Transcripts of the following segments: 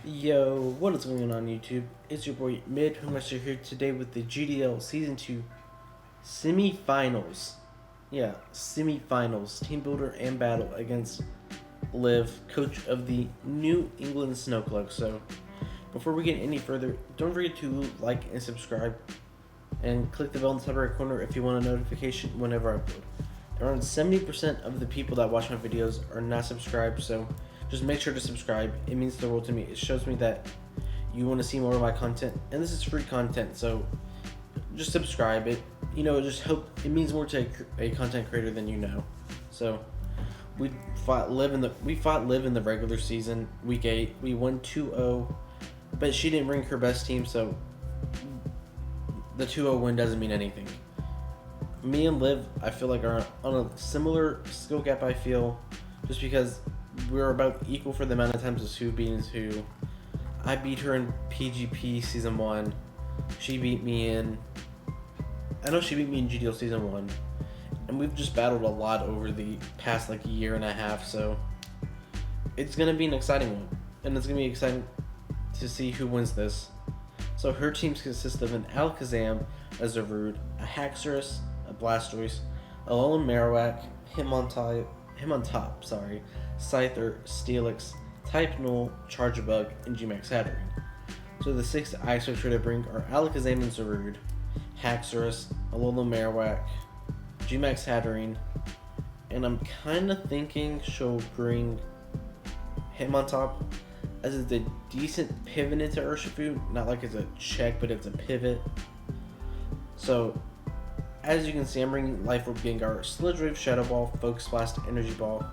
Yo, what is going on YouTube? It's your boy Mid-Master here today with the GDL Season 2 Semifinals. Yeah, Semifinals. Team Builder and Battle against Liv, coach of the New England Snow Cloaks. So, before we get any further, don't forget to like and subscribe. And click the bell in the top right corner if you want a notification whenever I upload. Around 70% of the people that watch my videos are not subscribed, so just make sure to subscribe. It means the world to me. It shows me that you want to see more of my content, and this is free content, so just subscribe. It it means more to a content creator than you know. So we fought Liv in the regular season, week 8. We won 2-0, but she didn't bring her best team, so the 2-0 win doesn't mean anything. Me and Liv, I feel like, are on a similar skill gap, I feel, just because we're about equal for the amount of times as who beats who. I beat her in PGP Season 1. She beat me in... I know she beat me in GDL Season 1. And we've just battled a lot over the past, year and a half, so it's going to be an exciting one. And it's going to be exciting to see who wins this. So her teams consist of an Alakazam, a ZARUDE, a Haxorus, a Blastoise, a Alolan Marowak, Scyther, Steelix, Type Null, Charjabug, and Gmax Hatterene. So the 6 I expect her to bring are Alakazam and ZARUDE, Haxorus, Alolan Marowak, Gmax Hatterene, and I'm kind of thinking she'll bring Hitmontop as it's a decent pivot into Urshifu, not like it's a check, but it's a pivot. So, as you can see, I'm bringing Life Orb, Gengar, Sludge Wave, Shadow Ball, Focus Blast, Energy Ball,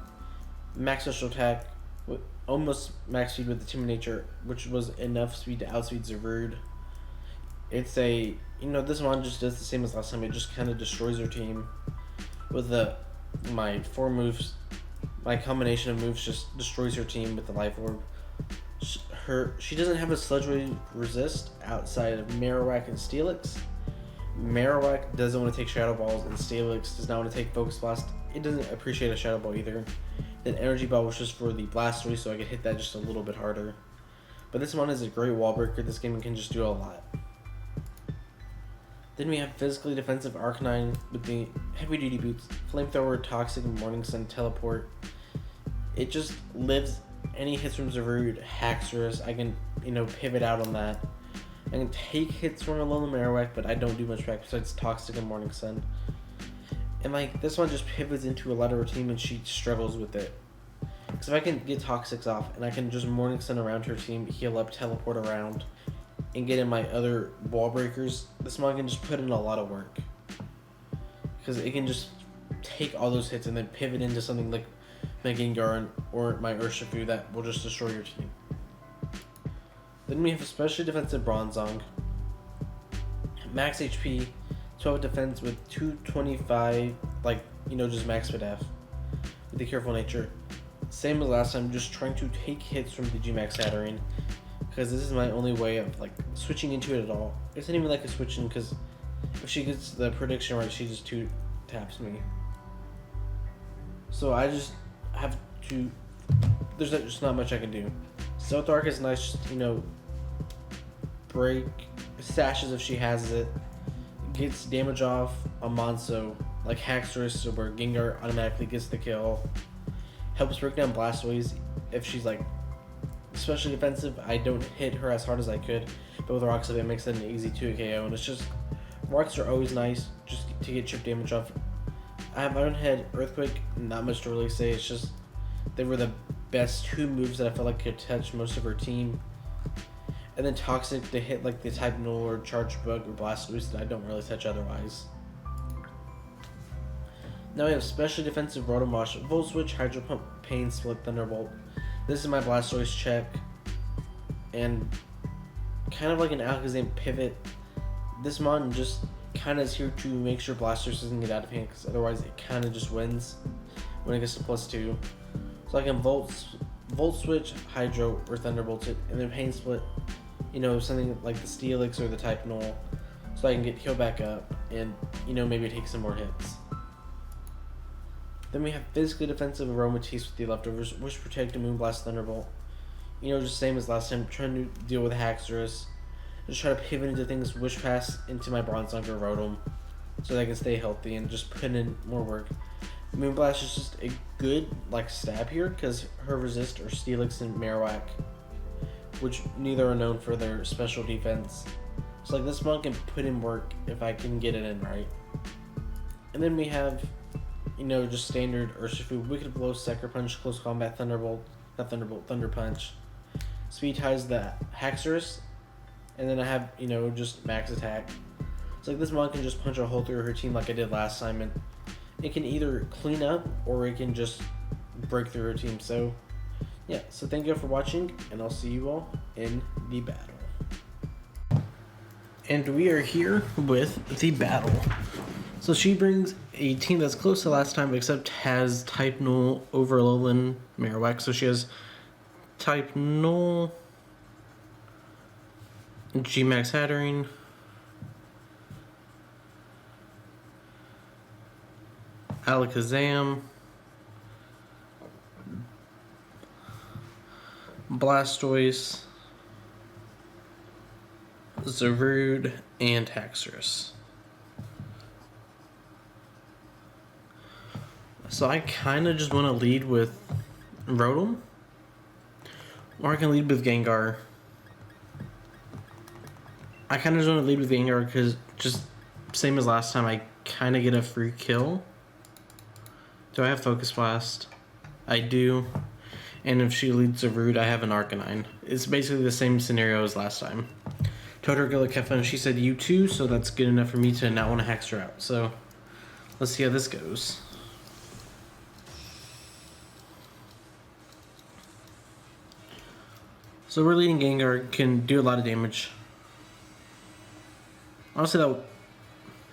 Max Special Attack, with almost max speed with the Timid Nature, which was enough speed to outspeed ZARUDE. It's this one just does the same as last time. It just kind of destroys her team with my 4 moves. My combination of moves just destroys her team with the Life Orb. She doesn't have a Sludge Wave resist outside of Marowak and Steelix. Marowak doesn't want to take Shadow Balls, and Steelix does not want to take Focus Blast. It doesn't appreciate a Shadow Ball either. Then Energy Ball was just for the Blastoise, so I could hit that just a little bit harder. But this one is a great wall breaker. This game can just do a lot. Then we have Physically Defensive Arcanine with the Heavy Duty Boots, Flamethrower, Toxic, Morning Sun, Teleport. It just lives any hits from ZARUDE, Haxorus. I can, pivot out on that. I can take hits from Alolan Marowak, but I don't do much back besides Toxic and Morning Sun. And this one just pivots into a lot of her team and she struggles with it. Because if I can get Toxics off and I can just Morning Sun around her team, heal up, teleport around, and get in my other wall breakers, this one can just put in a lot of work. Because it can just take all those hits and then pivot into something like my Gengar or my Urshifu that will just destroy your team. Then we have a Specially Defensive Bronzong, max HP, 12 defense with 225, just max F with the Careful Nature. Same as last time, just trying to take hits from the Gmax Hatterene, because this is my only way of switching into it at all. It's not even a switching, because if she gets the prediction right, she just 2-taps me. So I just have to, there's just not much I can do. Stealth Arc is nice, break, sashes if she has it, gets damage off on Monso, like Haxorus, where Gengar automatically gets the kill, helps break down Blastoise if she's especially defensive. I don't hit her as hard as I could, but with Rocks it makes it an easy 2 KO, and it's just, Rocks are always nice, just to get chip damage off. I have Iron Head, Earthquake, not much to really say, it's just, they were the best 2 moves that I felt like could touch most of her team. And then Toxic to hit the Type Null or Charjabug or Blastoise that I don't really touch otherwise. Now we have Specially Defensive Rotom-Wash, Volt Switch, Hydro Pump, Pain Split, Thunderbolt. This is my Blastoise check. And kind of like an Alakazam pivot, this mon just kind of is here to make sure Blastoise doesn't get out of hand, because otherwise it kind of just wins when it gets to +2. So I can Volt Switch, Hydro, or Thunderbolt it, and then Pain Split, something like the Steelix or the Type Null, so I can get healed back up and, maybe take some more hits. Then we have Physically Defensive Aromatisse with the Leftovers, Wish Protect, and Moonblast, Thunderbolt. just same as last time, trying to deal with Haxorus. Just try to pivot into things, Wish Pass into my Bronzonker Rotom, so that I can stay healthy and just put in more work. Moonblast is just a good stab here because her resist are Steelix and Marowak, which neither are known for their special defense. So this monk can put in work if I can get it in right. And then we have, just standard Urshifu, Wicked Blow, Sucker Punch, Close Combat, Thunderbolt, not Thunderbolt, Thunder Punch. Speed ties the Haxorus, and then I have, just max attack. So this monk can just punch a hole through her team like I did last time, and it can either clean up or it can just break through her team. So yeah, so thank you for watching, and I'll see you all in the battle. And we are here with the battle. So she brings a team that's close to last time, except has type null over Alolan Marowak. So she has type null Gmax Hatterene, Alakazam, Blastoise, ZARUDE, and Haxorus. So I kind of just want to lead with Rotom, or I can lead with Gengar. I kind of just want to lead with Gengar because just same as last time, I kind of get a free kill. Do I have Focus Blast? I do. And if she leads ZARUDE, I have an Arcanine. It's basically the same scenario as last time. Totodile Kefla, she said you too, so that's good enough for me to not want to hex her out. So let's see how this goes. So we're leading Gengar, can do a lot of damage. Honestly,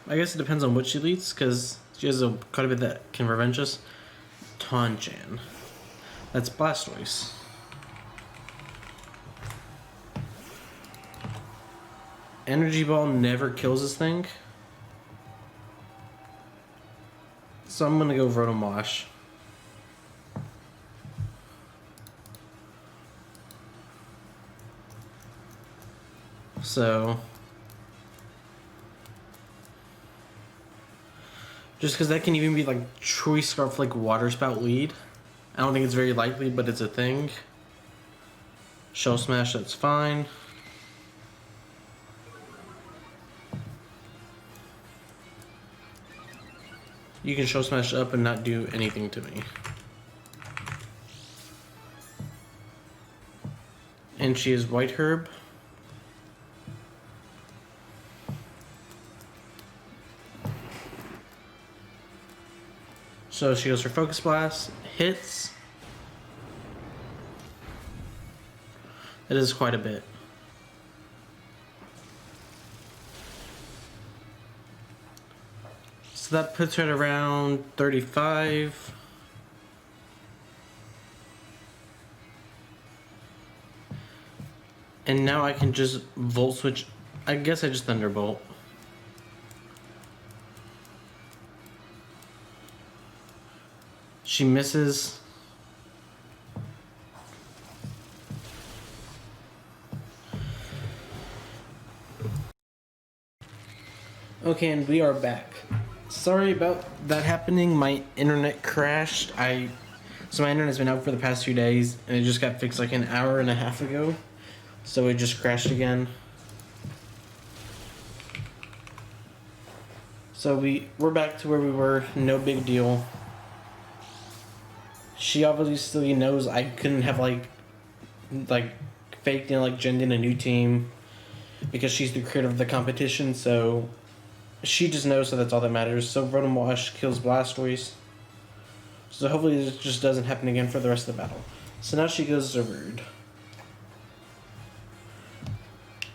I guess it depends on what she leads, because she has quite a bit that can revenge us. Tonchan. That's Blastoise. Energy Ball never kills this thing. So I'm going to go Rotom Wash. So just because that can even be Choice Scarf Water Spout lead. I don't think it's very likely, but it's a thing. Shell Smash, that's fine. You can Shell Smash up and not do anything to me. And she is White Herb. So she goes for Focus Blast, hits. It is quite a bit. So that puts her at around 35. And now I can just Volt Switch. I guess I just Thunderbolt. She misses. Okay, and we are back. Sorry about that happening. My internet crashed. So my internet's been out for the past 2 days, and it just got fixed an hour and a half ago. So it just crashed again. So we're back to where we were. No big deal. She obviously knows I couldn't have faked in genned in a new team because she's the creator of the competition, so she just knows, so that's all that matters. So Rotom Wash kills Blastoise. So hopefully this just doesn't happen again for the rest of the battle. So now she goes ZARUDE.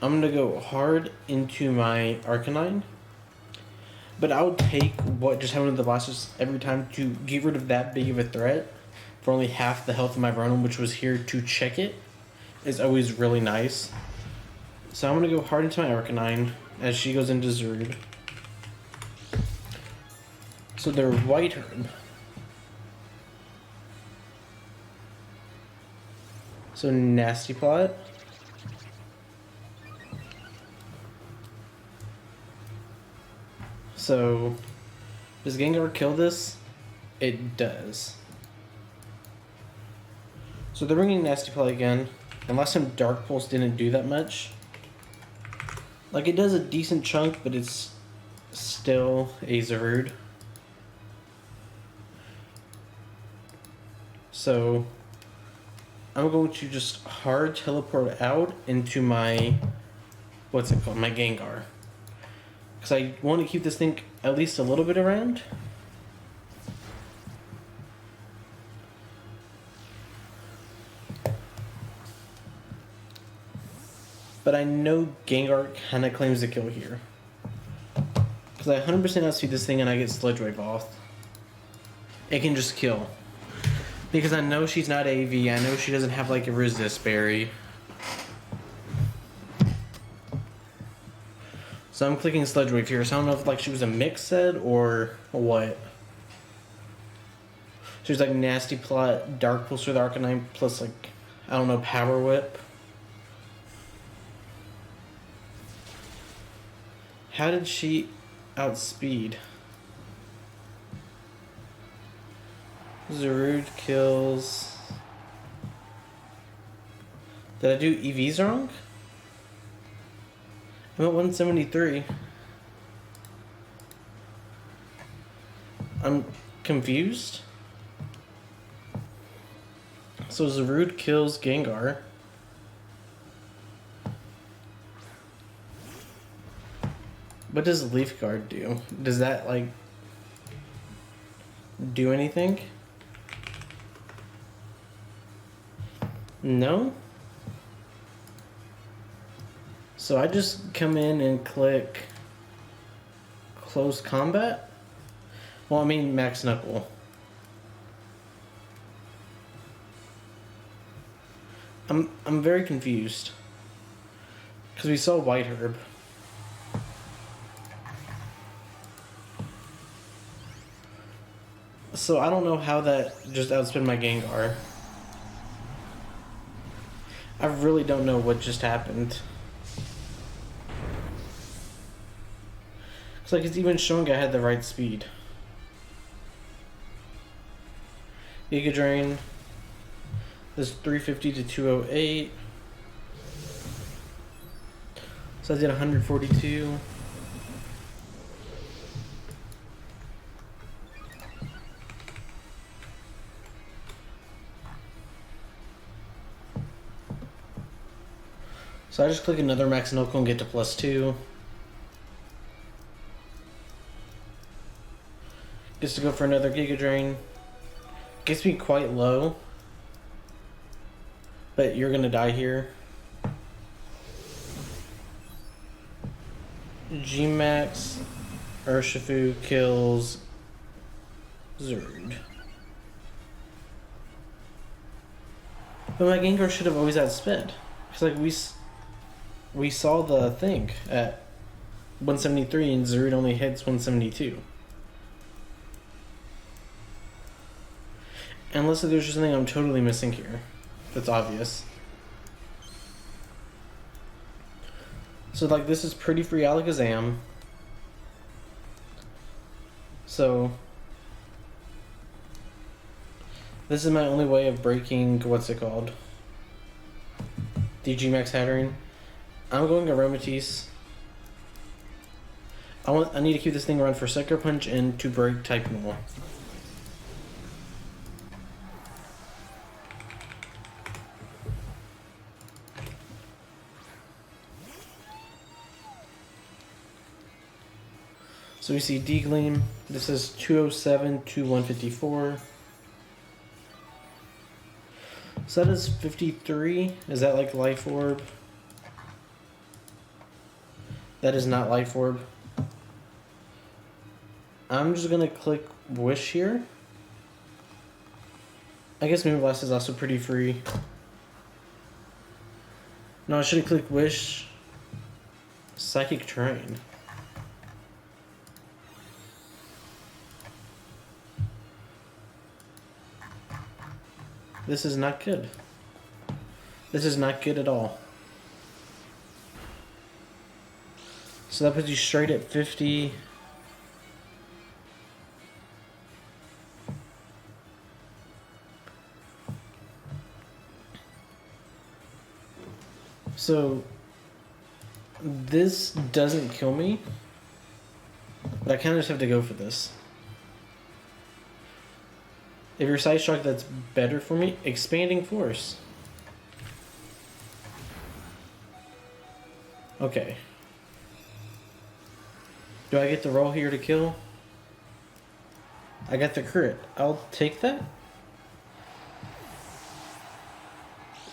I'm gonna go hard into my Arcanine. But I would take what just happened with the Blastoise every time to get rid of that big of a threat for only half the health of my Rotom, which was here to check it, is always really nice. So I'm going to go hard into my Arcanine as she goes into ZARUDE. So they're White Herb. So So Nasty Plot. So does Gengar kill this? It does. So they're bringing Nasty Plot again. And last time Dark Pulse didn't do that much. Like, it does a decent chunk, but it's still a ZARUDE. So I'm going to just hard teleport out into my, what's it called, my Gengar. Because I want to keep this thing at least a little bit around. But I know Gengar kind of claims the kill here. Because I 100% outspeed this thing and I get Sludge Wave off. It can just kill. Because I know she's not AV. I know she doesn't have like a Resist Berry. So I'm clicking Sludge Wave here. So I don't know if like she was a mix set or what. She's like Nasty Plot, Dark Pulse with Arcanine plus like, I don't know, Power Whip. How did she outspeed? ZARUDE kills. Did I do EVs wrong? I'm at 173. I'm confused. So ZARUDE kills Gengar. What does Leaf Guard do? Does that, like, do anything? No? So I just come in and click Close Combat? Well, I mean Max Knuckle. I'm very confused. Because we saw White Herb. So I don't know how that just outspin my Gengar. I really don't know what just happened. It's like it's even showing I had the right speed. Giga Drain. This 350 to 208. So I did 142. So I just click another Max Knuckle and get to +2. Gets to go for another Giga Drain. Gets me quite low. But you're gonna die here. Gmax, Urshifu kills ZARUDE. But my Gengar should have always outsped. Because like we saw the thing at 173 and ZARUDE only hits 172. Unless there's just something I'm totally missing here. That's obvious. So like this is pretty free Alakazam. So this is my only way of breaking, what's it called? The Gmax Hatterene. I'm going Aromatisse. I need to keep this thing around for Sucker Punch and to break type Null. So we see D-Gleam. This is 207 to 154. So that is 53. Is that like Life Orb? That is not Life Orb. I'm just gonna click Wish here. I guess Moonblast is also pretty free. No, I should have clicked Wish. Psychic Terrain. This is not good. This is not good at all. So that puts you straight at 50. So this doesn't kill me, but I kind of just have to go for this. If you're side shock, that's better for me. Expanding force. Okay. Do I get the roll here to kill? I got the crit. I'll take that.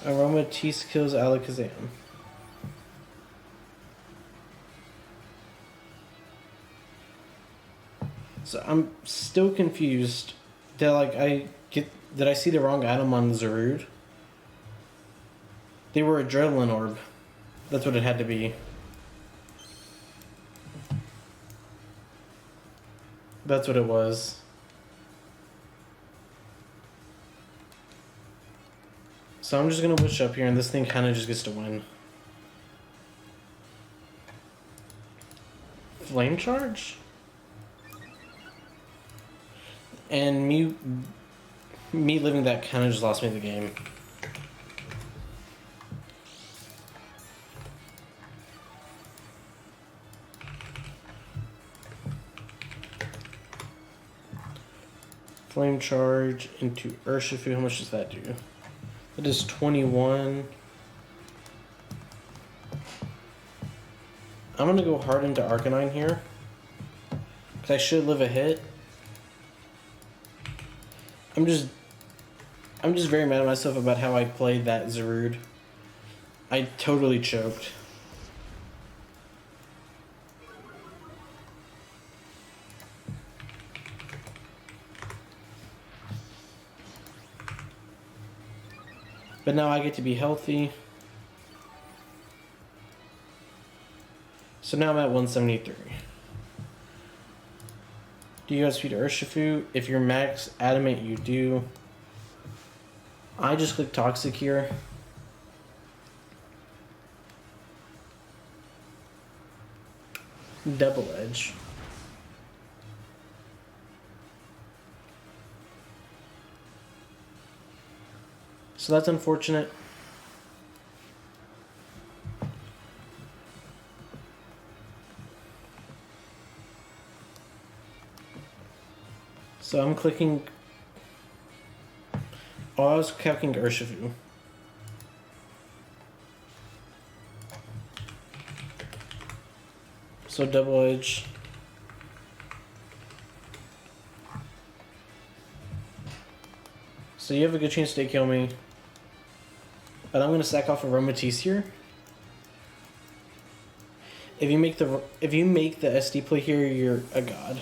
Aromatisse kills Alakazam. So I'm still confused. Did I see the wrong item on ZARUDE? They were Adrenaline Orb. That's what it had to be. That's what it was. So I'm just gonna wish up here and this thing kinda just gets to win. Flame Charge? And me living that kinda just lost me the game. Flame Charge into Urshifu. How much does that do? That is 21. I'm gonna go hard into Arcanine here. Because I should live a hit. I'm just very mad at myself about how I played that ZARUDE. I totally choked. But now I get to be healthy. So now I'm at 173. Do you guys feed Urshifu? If you're max adamant, you do. I just click Toxic here. Double Edge. So that's unfortunate. So I'm clicking. Oh, I was calcing Urshifu. So double edge. So you have a good chance to kill me. But I'm gonna sack off Aromatisse here. If you make the SD play here, you're a god.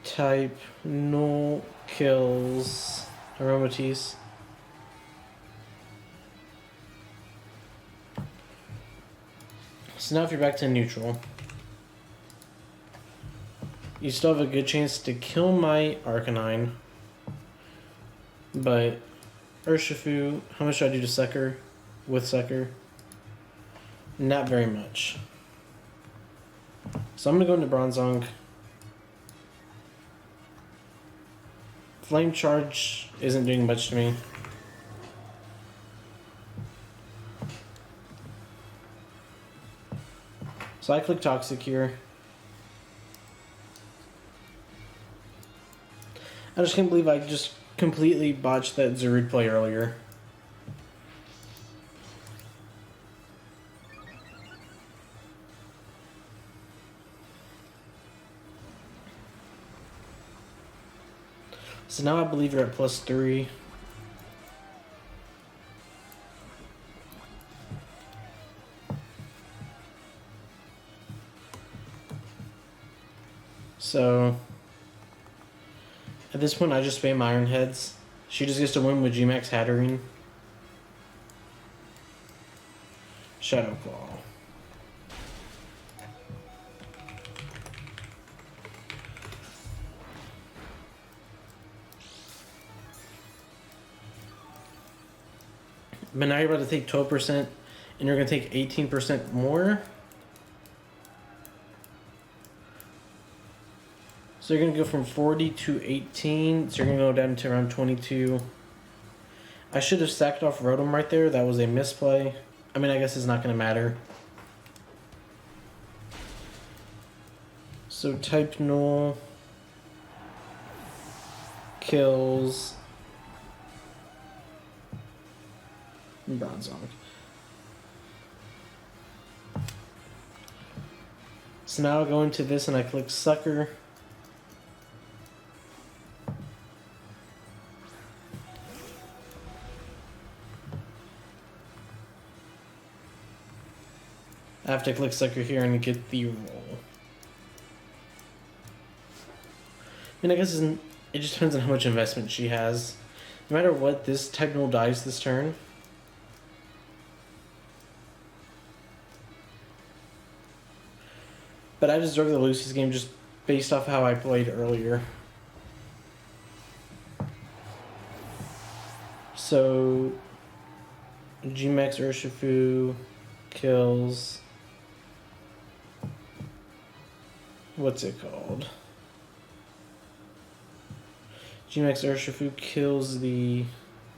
Type no kills Aromatisse. So now if you're back to neutral, you still have a good chance to kill my Arcanine. But Urshifu, how much should I do to Sucker with Sucker? Not very much. So I'm gonna go into Bronzong. Flame Charge isn't doing much to me. So I click Toxic here. I just can't believe I just completely botched that ZARUDE play earlier. So now I believe you're at +3. So at this point, I just spam Iron Heads. She just gets to win with Gmax Hatterene. Shadow Claw. But now you're about to take 12%, and you're going to take 18% more. So you're going to go from 40 to 18. So you're going to go down to around 22. I should have sacked off Rotom right there. That was a misplay. I mean, I guess it's not going to matter. So type null kills Bronzong. So now I'll go into this and I click Sucker. I have to click Sucker here and get the roll. I mean, I guess it just depends on how much investment she has. No matter what, this type null dies this turn. But I deserve to lose this game just based off how I played earlier. So, Gmax Urshifu kills... What's it called? Gmax Urshifu kills the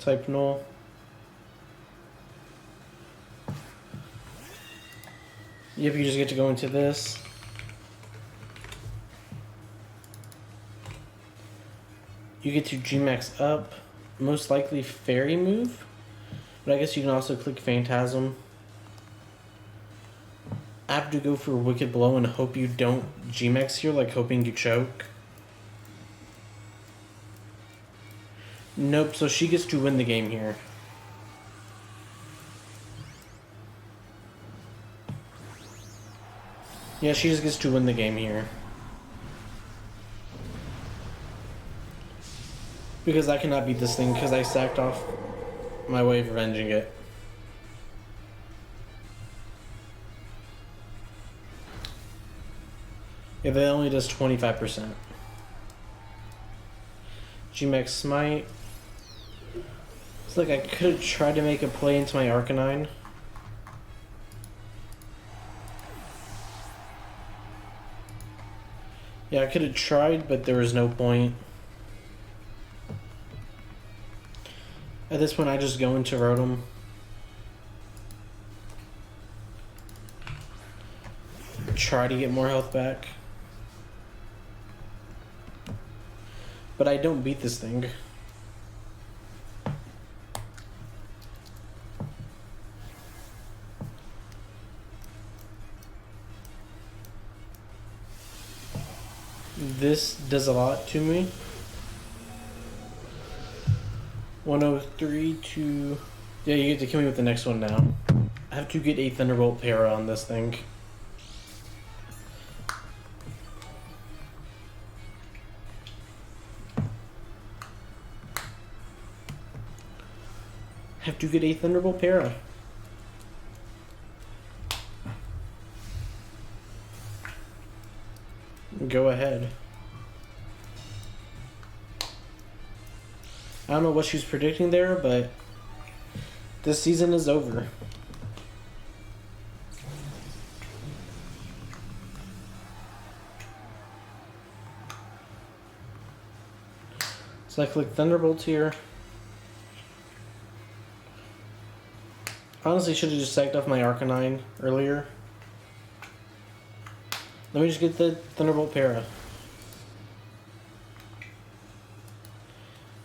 type null. Yep, you just get to go into this. You get to Gmax up. Most likely Fairy move. But I guess you can also click Phantasm. I have to go for Wicked Blow and hope you don't Gmax here, like hoping you choke. Nope, so she gets to win the game here. Yeah, she just gets to win the game here. Because I cannot beat this thing because I sacked off my way of avenging it. Yeah, that only does 25%. Gmax Smite. It's like I could have tried to make a play into my Arcanine. Yeah, I could have tried, but there was no point. At this point, I just go into Rotom. Try to get more health back. But I don't beat this thing. This does a lot to me. 103 to... Yeah, you get to kill me with the next one now. I have to get a Thunderbolt Para on this thing. Have to get a Thunderbolt Para. Go ahead. I don't know what she's predicting there, but this season is over. So I click Thunderbolt here. Honestly, should have just sacked off my Arcanine earlier. Let me just get the Thunderbolt Para.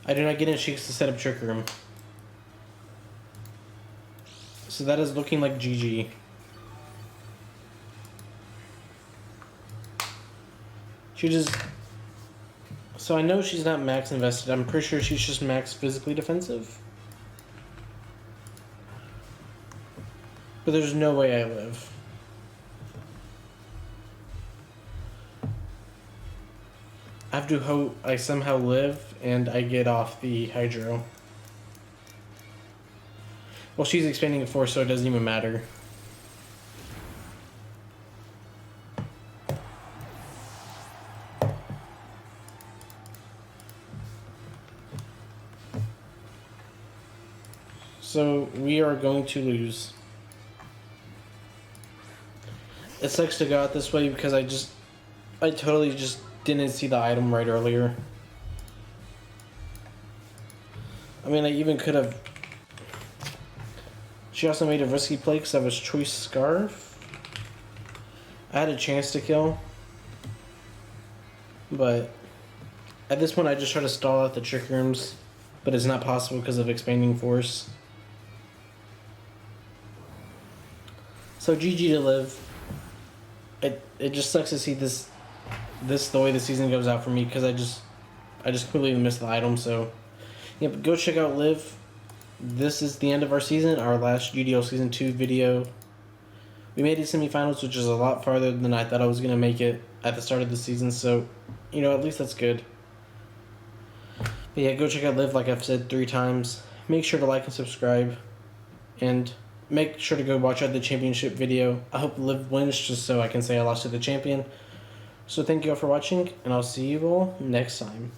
I do not get it. She gets to set up Trick Room. So that is looking like GG. She just... So I know she's not max invested. I'm pretty sure she's just max physically defensive. But there's no way I live. I have to hope I somehow live and I get off the Hydro. Well, she's expanding at 4, so it doesn't even matter. So we are going to lose. It sucks to go out this way because I totally just didn't see the item right earlier. I mean, I even could have. She also made a risky play because I was choice Scarf. I had a chance to kill, but at this point I just try to stall out the Trick Rooms, but it's not possible because of Expanding Force. So GG to Liv. It just sucks to see this the way the season goes out for me because I just completely missed the item. So yeah, but go check out Liv. This is the end of our season, our last GDL Season 2 video. We made it semifinals, which is a lot farther than I thought I was going to make it at the start of the season, so, you know, at least that's good. But yeah, go check out Liv, like I've said 3 times. Make sure to like and subscribe, and make sure to go watch out the championship video. I hope Liv wins, just so I can say I lost to the champion. So thank you all for watching, and I'll see you all next time.